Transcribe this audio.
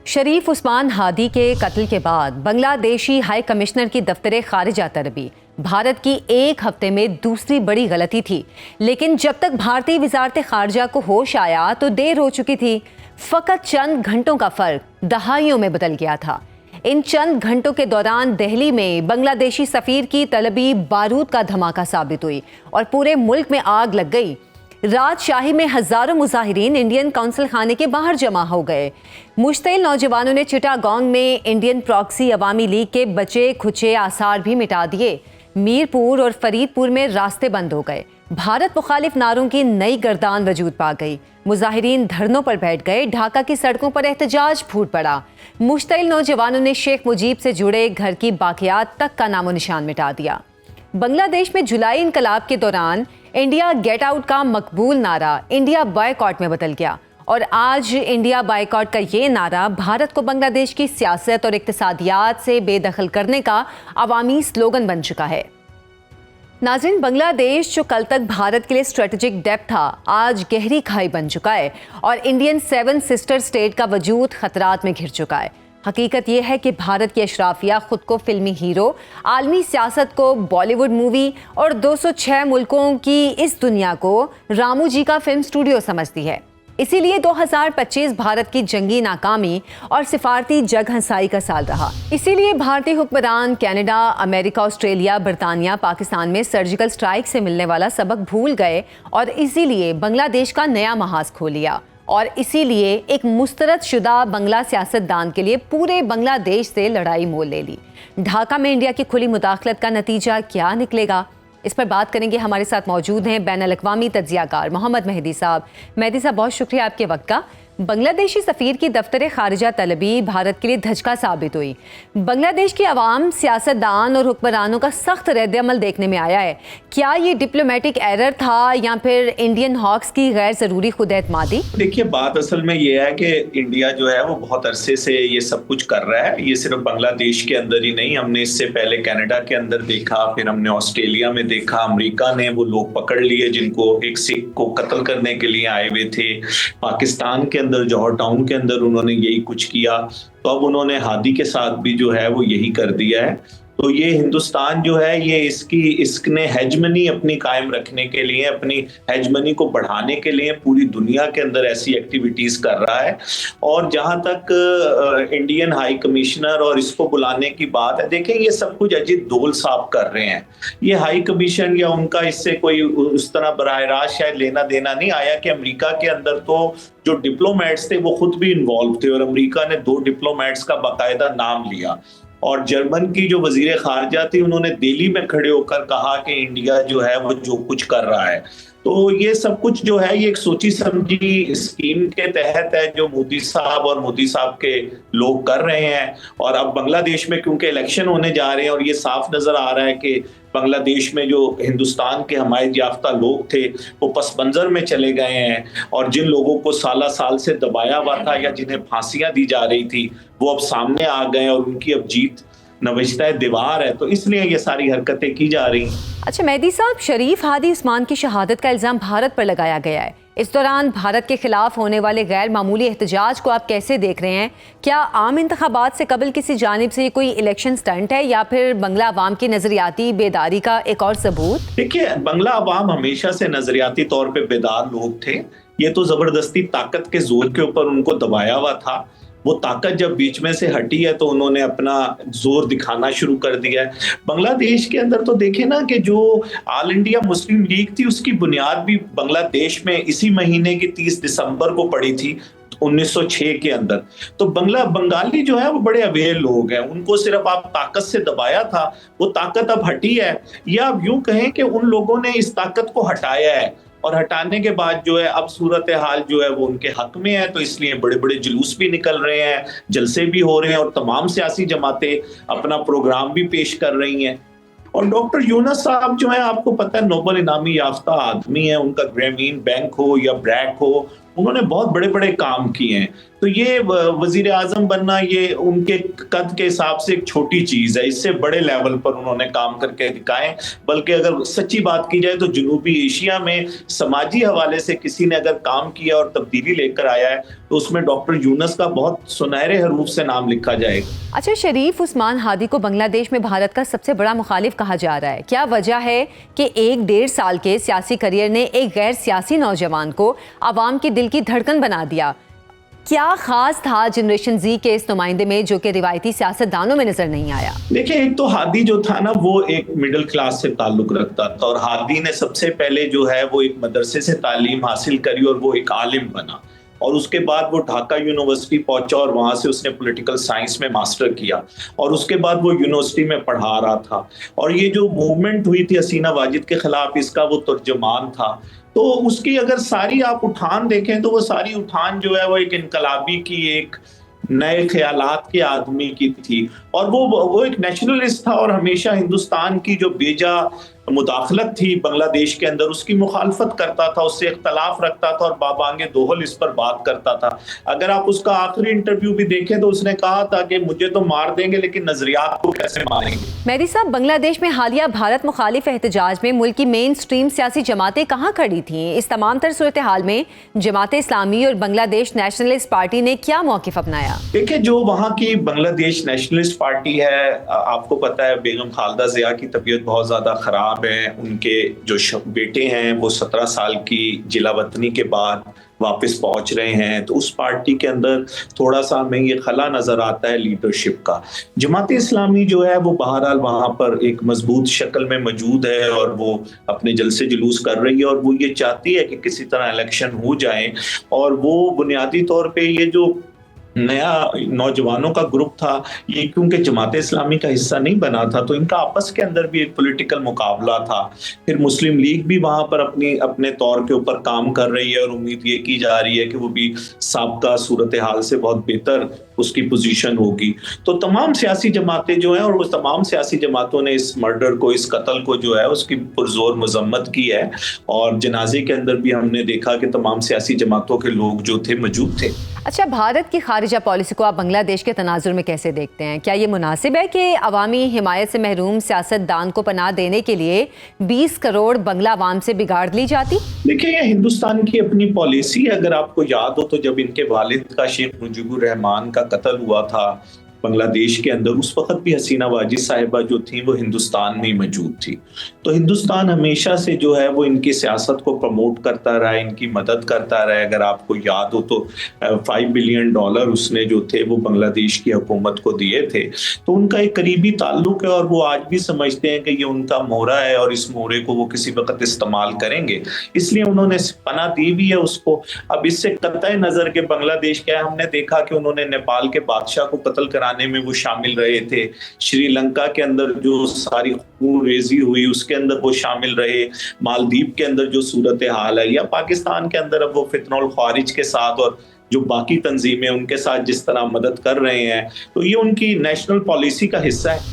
شریف عثمان ہادی کے قتل کے بعد بنگلہ دیشی ہائی کمشنر کی دفتر خارجہ طلبی بھارت کی ایک ہفتے میں دوسری بڑی غلطی تھی، لیکن جب تک بھارتی وزارت خارجہ کو ہوش آیا تو دیر ہو چکی تھی۔ فقط چند گھنٹوں کا فرق دہائیوں میں بدل گیا تھا۔ ان چند گھنٹوں کے دوران دہلی میں بنگلہ دیشی سفیر کی طلبی بارود کا دھماکہ ثابت ہوئی اور پورے ملک میں آگ لگ گئی۔ رات شاہی میں ہزاروں مظاہرین انڈین قونصل خانے کے باہر جمع ہو گئے۔ مشتعل نوجوانوں نے چٹاگانگ میں انڈین پراکسی عوامی لیگ کے بچے کھچے آثار بھی مٹا دیے۔ میرپور اور فرید پور میں راستے بند ہو گئے۔ بھارت مخالف نعروں کی نئی گردان وجود پا گئی۔ مظاہرین دھرنوں پر بیٹھ گئے۔ ڈھاکہ کی سڑکوں پر احتجاج پھوٹ پڑا۔ مشتعل نوجوانوں نے شیخ مجیب سے جڑے گھر کی باقیات تک کا نام و نشان مٹا دیا۔ بنگلہ دیش میں جولائی انقلاب کے دوران انڈیا گیٹ آؤٹ کا مقبول نعرہ انڈیا بائیکاٹ میں بدل گیا، اور آج انڈیا بائیکاٹ کا یہ نعرہ بھارت کو بنگلہ دیش کی سیاست اور اقتصادیات سے بے دخل کرنے کا عوامی سلوگن بن چکا ہے۔ ناظرین، بنگلہ دیش جو کل تک بھارت کے لیے اسٹریٹجک ڈیپ تھا، آج گہری کھائی بن چکا ہے اور انڈین 7 سسٹر اسٹیٹ کا وجود خطرات میں گھر چکا ہے۔ حقیقت یہ ہے کہ بھارت کی اشرافیہ خود کو فلمی ہیرو، عالمی سیاست کو بالی ووڈ مووی اور 206 ملکوں کی اس دنیا کو رامو جی کا فلم اسٹوڈیو سمجھتی ہے۔ اسی لیے 2025 بھارت کی جنگی ناکامی اور سفارتی جگ ہنسائی کا سال رہا۔ اسی لیے بھارتی حکمران کینیڈا، امریکہ، آسٹریلیا، برطانیہ، پاکستان میں سرجیکل سٹرائک سے ملنے والا سبق بھول گئے اور اسی لیے بنگلہ دیش کا نیا محاذ کھول لیا، اور اسی لیے ایک مسترد شدہ بنگلہ سیاست دان کے لیے پورے بنگلہ دیش سے لڑائی مول لے لی۔ ڈھاکہ میں انڈیا کی کھلی مداخلت کا نتیجہ کیا نکلے گا؟ اس پر بات کریں گے۔ ہمارے ساتھ موجود ہیں بین الاقوامی تجزیہ کار محمد مہدی صاحب۔ مہدی صاحب، بہت شکریہ آپ کے وقت کا۔ بنگلہ دیشی سفیر کی دفتر خارجہ طلبی بھارت کے لیے دھچکا ثابت ہوئی۔ بنگلہ دیش کی عوام، سیاست دان اور حکمرانوں کا سخت رد عمل دیکھنے میں آیا ہے۔ کیا یہ ڈپلومیٹک ایرر تھا یا پھر انڈین ہاکس کی غیر ضروری خود اعتمادی؟ دیکھیے، بات اصل میں یہ ہے کہ انڈیا جو ہے وہ بہت عرصے سے یہ سب کچھ کر رہا ہے۔ یہ صرف بنگلہ دیش کے اندر ہی نہیں، ہم نے اس سے پہلے کینیڈا کے اندر دیکھا، پھر ہم نے آسٹریلیا میں دیکھا، امریکہ نے وہ لوگ پکڑ لیے جن کو ایک سکھ کو قتل کرنے کے لیے آئے ہوئے تھے۔ پاکستان کے اندر جوہر ٹاؤن کے اندر انہوں نے یہی کچھ کیا، تو اب انہوں نے ہادی کے ساتھ بھی جو ہے وہ یہی کر دیا ہے۔ تو یہ ہندوستان جو ہے یہ اس نے ہیجمنی اپنی قائم رکھنے کے لیے، اپنی ہیجمنی کو بڑھانے کے لیے پوری دنیا کے اندر ایسی ایکٹیویٹیز کر رہا ہے۔ اور جہاں تک انڈین ہائی کمشنر اور اس کو بلانے کی بات ہے، دیکھیں یہ سب کچھ اجیت ڈول صاحب کر رہے ہیں۔ یہ ہائی کمیشن یا ان کا اس سے کوئی اس طرح براہ راست شاید لینا دینا نہیں آیا کہ امریکہ کے اندر تو جو ڈپلومیٹس تھے وہ خود بھی انوالو تھے، اور امریکہ نے 2 ڈپلومیٹس کا باقاعدہ نام لیا، اور جرمن کی جو وزیر خارجہ تھی انہوں نے دہلی میں کھڑے ہو کر کہا کہ انڈیا جو ہے وہ جو کچھ کر رہا ہے۔ تو یہ سب کچھ جو ہے یہ ایک سوچی سمجھی اسکیم کے تحت ہے جو مودی صاحب اور مودی صاحب کے لوگ کر رہے ہیں۔ اور اب بنگلہ دیش میں کیونکہ الیکشن ہونے جا رہے ہیں اور یہ صاف نظر آ رہا ہے کہ بنگلہ دیش میں جو ہندوستان کے حمایت یافتہ لوگ تھے وہ پس منظر میں چلے گئے ہیں، اور جن لوگوں کو سالہ سال سے دبایا ہوا تھا یا جنہیں پھانسیاں دی جا رہی تھی وہ اب سامنے آ گئے اور ان کی اب جیت نوشتہ دیوار ہے، تو اس لیے یہ ساری حرکتیں کی جا رہی ہیں۔ اچھا مہدی صاحب، شریف ہادی عثمان کی شہادت کا الزام بھارت پر لگایا گیا ہے۔ اس دوران بھارت کے خلاف ہونے والے غیر معمولی احتجاج کو آپ کیسے دیکھ رہے ہیں؟ کیا عام انتخابات سے قبل کسی جانب سے یہ کوئی الیکشن سٹنٹ ہے یا پھر بنگلہ عوام کی نظریاتی بیداری کا ایک اور ثبوت؟ دیکھیے، بنگلہ عوام ہمیشہ سے نظریاتی طور پہ بیدار لوگ تھے۔ یہ تو زبردستی طاقت کے زور کے اوپر ان کو دبایا ہوا تھا۔ وہ طاقت جب بیچ میں سے ہٹی ہے تو انہوں نے اپنا زور دکھانا شروع کر دیا ہے۔ بنگلہ دیش کے اندر تو دیکھیں نا کہ جو آل انڈیا مسلم لیگ تھی اس کی بنیاد بھی بنگلہ دیش میں اسی مہینے کی 30 دسمبر کو پڑی تھی 1906 کے اندر۔ تو بنگالی جو ہے وہ بڑے اویئر لوگ ہیں، ان کو صرف آپ طاقت سے دبایا تھا، وہ طاقت اب ہٹی ہے، یا اب یوں کہیں کہ ان لوگوں نے اس طاقت کو ہٹایا ہے، اور ہٹانے کے بعد جو ہے اب صورتحال جو ہے وہ ان کے حق میں ہے، تو اس لیے بڑے بڑے جلوس بھی نکل رہے ہیں، جلسے بھی ہو رہے ہیں، اور تمام سیاسی جماعتیں اپنا پروگرام بھی پیش کر رہی ہیں۔ اور ڈاکٹر یونس صاحب جو ہیں، آپ کو پتہ ہے نوبل انعامی یافتہ آدمی ہیں، ان کا گرامین بینک ہو یا بریک ہو، انہوں نے بہت بڑے بڑے کام کیے ہیں۔ تو یہ وزیر اعظم بننا یہ ان کے قد کے حساب سے ایک چھوٹی چیز ہے، اس سے بڑے لیول پر انہوں نے کام کر کے دکھائے. بلکہ اگر سچی بات کی جائے تو جنوبی ایشیا میں سماجی حوالے سے کسی نے اگر کام کیا اور تبدیلی لے کر آیا ہے تو اس میں ڈاکٹر یونس کا بہت سنہرے حروف سے نام لکھا جائے گا. اچھا، شریف عثمان ہادی کو بنگلہ دیش میں بھارت کا سب سے بڑا مخالف کہا جا رہا ہے. کیا وجہ ہے کہ 1.5 سال کے سیاسی کریئر نے ایک غیر سیاسی نوجوان کو عوام کے دل کی دھڑکن بنا دیا؟ کیا خاص تھا جنریشن زی کے اس نمائندے میں جو کہ روایتی سیاست دانوں میں نظر نہیں آیا؟ دیکھیں، ایک تو ہادی جو تھا نا وہ ایک مڈل کلاس سے تعلق رکھتا تھا، اور ہادی نے سب سے پہلے جو ہے وہ ایک مدرسے سے تعلیم حاصل کری اور وہ ایک عالم بنا، اور اس کے بعد وہ ڈھاکہ یونیورسٹی پہنچا اور وہاں سے اس نے پولیٹیکل سائنس میں ماسٹر کیا، اور اس کے بعد وہ یونیورسٹی میں پڑھا رہا تھا. اور یہ جو موومنٹ ہوئی تھی حسینہ واجد کے خلاف، اس کا وہ ترجمان تھا. تو اس کی اگر ساری آپ اٹھان دیکھیں تو وہ ساری اٹھان جو ہے وہ ایک انقلابی کی، ایک نئے خیالات کے آدمی کی تھی، اور وہ ایک نیشنلسٹ تھا، اور ہمیشہ ہندوستان کی جو بیجا مداخلت تھی بنگلہ دیش کے اندر اس کی مخالفت کرتا تھا، اس سے اختلاف رکھتا تھا اور بابانگ دوہل اس پر بات کرتا تھا. اگر آپ اس کا آخری انٹرویو بھی دیکھیں تو اس نے کہا تھا کہ مجھے تو مار دیں گے لیکن نظریات کو کیسے ماریں گے. مہدی صاحب، بنگلہ دیش میں حالیہ بھارت مخالف احتجاج میں ملک کی مین سٹریم سیاسی جماعتیں کہاں کھڑی تھیں؟ اس تمام تر صورتحال میں جماعت اسلامی اور بنگلہ دیش نیشنلسٹ پارٹی نے کیا موقف اپنایا؟ دیکھیں، جو وہاں کی بنگلہ دیش نیشنلسٹ پارٹی ہے، آپ کو پتا ہے بیگم خالدہ ضیاء کی طبیعت بہت زیادہ خراب ہے. ان کے جو بیٹے ہیں وہ 17 سال کی جلا وطنی کے بعد واپس پہنچ رہے ہیں، تو اس پارٹی کے اندر تھوڑا سا ہمیں یہ خلا نظر آتا ہے لیڈرشپ کا. جماعت اسلامی جو ہے وہ بہرحال وہاں پر ایک مضبوط شکل میں موجود ہے اور وہ اپنے جلسے جلوس کر رہی ہے، اور وہ یہ چاہتی ہے کہ کسی طرح الیکشن ہو جائیں. اور وہ بنیادی طور پہ یہ جو نیا نوجوانوں کا گروپ تھا، یہ کیونکہ جماعت اسلامی کا حصہ نہیں بنا تھا تو ان کا آپس کے اندر بھی ایک پولیٹیکل مقابلہ تھا. پھر مسلم لیگ بھی وہاں پر اپنے طور کے اوپر کام کر رہی ہے، اور امید یہ کی جا رہی ہے کہ وہ بھی سابقہ صورتحال سے بہت بہتر اس کی پوزیشن ہوگی. تو تمام سیاسی جماعتیں جو ہیں، اور وہ تمام سیاسی جماعتوں نے اس مرڈر کو، اس قتل کو جو ہے اس کی پرزور مذمت کی ہے، اور جنازے کے اندر بھی ہم نے دیکھا کہ تمام سیاسی جماعتوں کے لوگ جو تھے موجود تھے. اچھا، بھارت کی خارجہ پالیسی کو آپ بنگلہ دیش کے تناظر میں کیسے دیکھتے ہیں؟ کیا یہ مناسب ہے کہ عوامی حمایت سے محروم سیاست دان کو پناہ دینے کے لیے 20 کروڑ بنگلہ عوام سے بگاڑ لی جاتی؟ دیکھیں، یہ ہندوستان کی اپنی پالیسی ہے. اگر آپ کو یاد ہو تو جب ان کے والد کا شیخ مجیب الرحمان کا قتل ہوا تھا بنگلہ دیش کے اندر، اس وقت بھی حسینہ واجد صاحبہ جو تھیں وہ ہندوستان میں موجود تھی. تو ہندوستان ہمیشہ سے جو ہے وہ ان کی سیاست کو پروموٹ کرتا رہا ہے، ان کی مدد کرتا رہا ہے. اگر آپ کو یاد ہو تو $5 بلین اس نے جو تھے وہ بنگلہ دیش کی حکومت کو دیے تھے. تو ان کا ایک قریبی تعلق ہے، اور وہ آج بھی سمجھتے ہیں کہ یہ ان کا مورا ہے اور اس مورے کو وہ کسی وقت استعمال کریں گے، اس لیے انہوں نے پناہ دی بھی ہے اس کو. اب اس سے قطع نظر کہ بنگلہ دیش کیا ہے، ہم نے دیکھا کہ انہوں نے نیپال کے بادشاہ کو قتل کرانے میں وہ شامل رہے تھے، شری لنکا کے اندر جو ساری خون ریزی ہوئی اس کے اندر وہ شامل رہے، مالدیپ کے اندر جو صورتحال ہے، یا پاکستان کے اندر اب وہ فتنہ الخوارج کے ساتھ اور جو باقی تنظیمیں ان کے ساتھ جس طرح مدد کر رہے ہیں. تو یہ ان کی نیشنل پالیسی کا حصہ ہے.